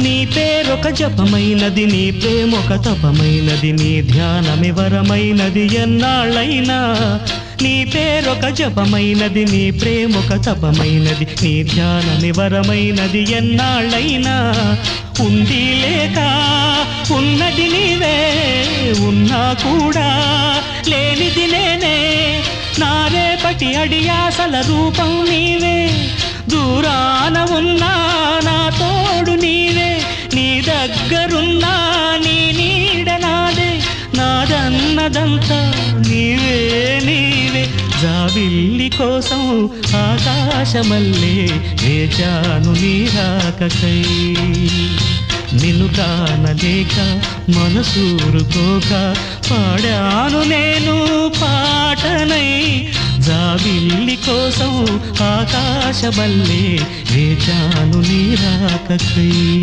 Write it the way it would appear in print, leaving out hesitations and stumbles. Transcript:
నీ పేరొక జపమైనది, నీ ప్రేమొక తపమైనది, నీ ధ్యానమి వరమైనది ఎన్నాళ్ళైనా. నీ పేరొక జపమైనది, నీ ప్రేమొక తపమైనది, నీ ధ్యానమి వరమైనది ఎన్నాళ్ళైనా. ఉండి లేక ఉన్నది నీవే, ఉన్నా కూడా లేనిది నేనే. నా రేపటి అడియాసల రూపం నీవే, దూరాన ఉన్నా నా తోడు నీవే. నీ దగ్గరున్నా నీ నీడ నాదే, నాదన్నదంతా నీవే నీవే. జాబిల్లి కోసం ఆకాశమల్లే వేచాను నీ రాకకై. నిన్ను కానలేక మనసూరుకోక పాడాను నేను పాటనై. జాబిల్లి కోసం ఆకాశమల్లే వేచాను నీ రాకకై.